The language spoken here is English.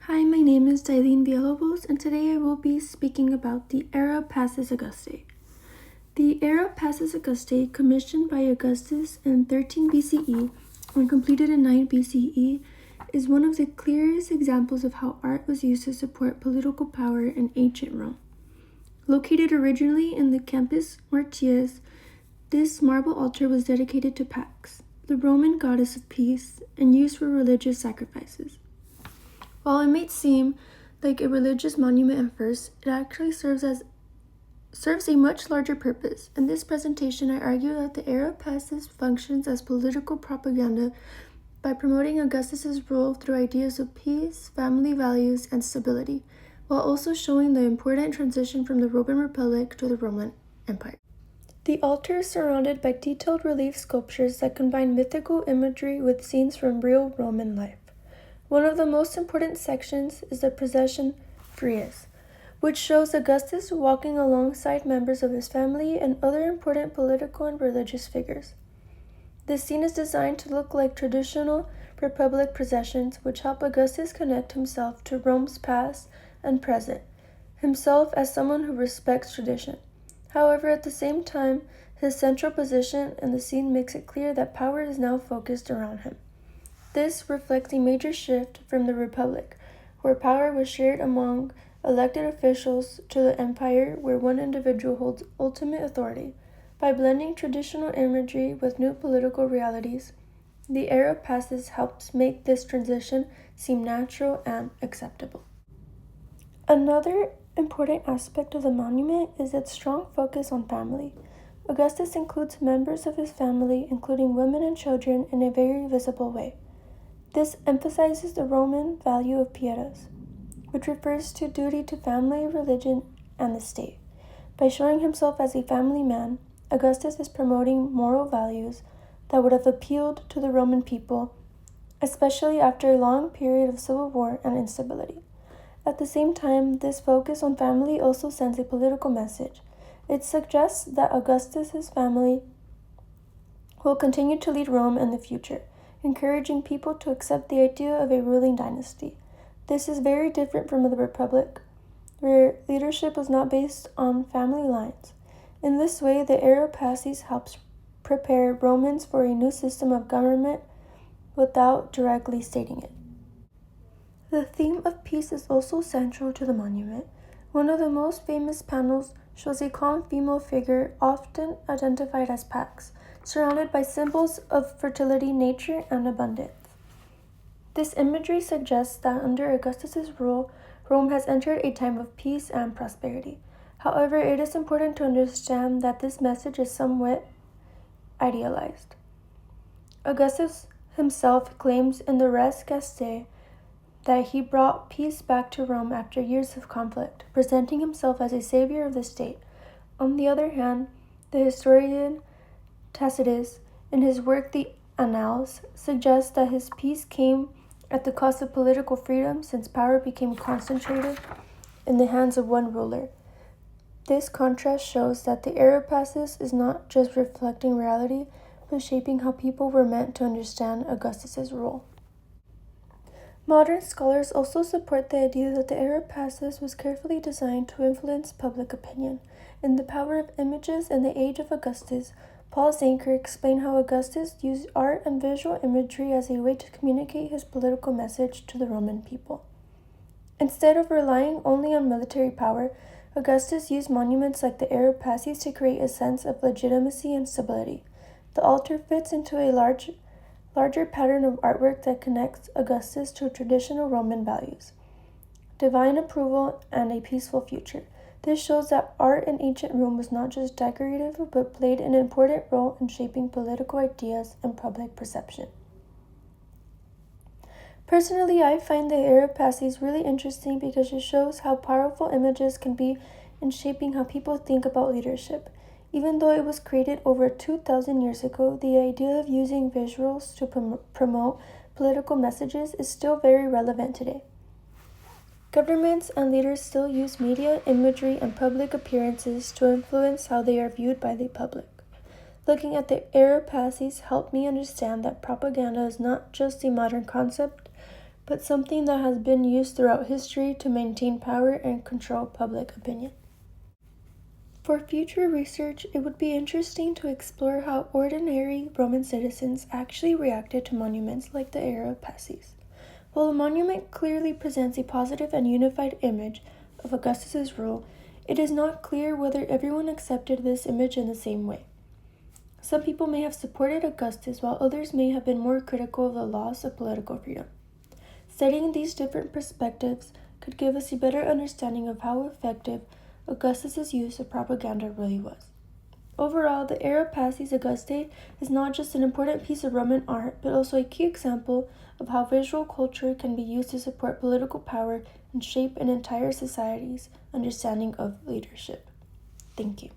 Hi, my name is Dailene Villalobos, and today I will be speaking about the Ara Pacis Augustae. The Ara Pacis Augustae, commissioned by Augustus in 13 BCE and completed in 9 BCE, is one of the clearest examples of how art was used to support political power in ancient Rome. Located originally in the Campus Martius, this marble altar was dedicated to Pax, the Roman goddess of peace, and used for religious sacrifices. While it may seem like a religious monument at first, it actually serves a much larger purpose. In this presentation, I argue that the Ara Pacis functions as political propaganda by promoting Augustus's rule through ideas of peace, family values, and stability, while also showing the important transition from the Roman Republic to the Roman Empire. The altar is surrounded by detailed relief sculptures that combine mythical imagery with scenes from real Roman life. One of the most important sections is the procession frieze, which shows Augustus walking alongside members of his family and other important political and religious figures. This scene is designed to look like traditional Republic processions, which help Augustus connect himself to Rome's past and present, himself as someone who respects tradition. However, at the same time, his central position in the scene makes it clear that power is now focused around him. This reflects a major shift from the Republic, where power was shared among elected officials, to the Empire, where one individual holds ultimate authority. By blending traditional imagery with new political realities, the Ara Pacis helps make this transition seem natural and acceptable. Another important aspect of the monument is its strong focus on family. Augustus includes members of his family, including women and children, in a very visible way. This emphasizes the Roman value of pietas, which refers to duty to family, religion, and the state. By showing himself as a family man, Augustus is promoting moral values that would have appealed to the Roman people, especially after a long period of civil war and instability. At the same time, this focus on family also sends a political message. It suggests that Augustus's family will continue to lead Rome in the future, encouraging people to accept the idea of a ruling dynasty. This is very different from the Republic, where leadership was not based on family lines. In this way, the Ara Pacis helps prepare Romans for a new system of government without directly stating it. The theme of peace is also central to the monument. One of the most famous panels shows a calm female figure, often identified as Pax, surrounded by symbols of fertility, nature, and abundance. This imagery suggests that under Augustus's rule, Rome has entered a time of peace and prosperity. However, it is important to understand that this message is somewhat idealized. Augustus himself claims in the Res Gestae that he brought peace back to Rome after years of conflict, presenting himself as a savior of the state. On the other hand, the historian Tacitus, in his work The Annals, suggests that his peace came at the cost of political freedom, since power became concentrated in the hands of one ruler. This contrast shows that the Ara Pacis is not just reflecting reality, but shaping how people were meant to understand Augustus's rule. Modern scholars also support the idea that the Ara Pacis was carefully designed to influence public opinion. In The Power of Images in the Age of Augustus, Paul Zanker explained how Augustus used art and visual imagery as a way to communicate his political message to the Roman people. Instead of relying only on military power, Augustus used monuments like the Ara Pacis to create a sense of legitimacy and stability. The altar fits into a larger pattern of artwork that connects Augustus to traditional Roman values, divine approval, and a peaceful future. This shows that art in ancient Rome was not just decorative, but played an important role in shaping political ideas and public perception. Personally, I find the Ara Pacis really interesting because it shows how powerful images can be in shaping how people think about leadership. Even though it was created over 2,000 years ago, the idea of using visuals to promote political messages is still very relevant today. Governments and leaders still use media, imagery, and public appearances to influence how they are viewed by the public. Looking at the Ara Pacis helped me understand that propaganda is not just a modern concept, but something that has been used throughout history to maintain power and control public opinion. For future research, it would be interesting to explore how ordinary Roman citizens actually reacted to monuments like the Ara Pacis. While the monument clearly presents a positive and unified image of Augustus's rule, it is not clear whether everyone accepted this image in the same way. Some people may have supported Augustus, while others may have been more critical of the loss of political freedom. Studying these different perspectives could give us a better understanding of how effective Augustus's use of propaganda really was. Overall, the Ara Pacis Augustae is not just an important piece of Roman art, but also a key example of how visual culture can be used to support political power and shape an entire society's understanding of leadership. Thank you.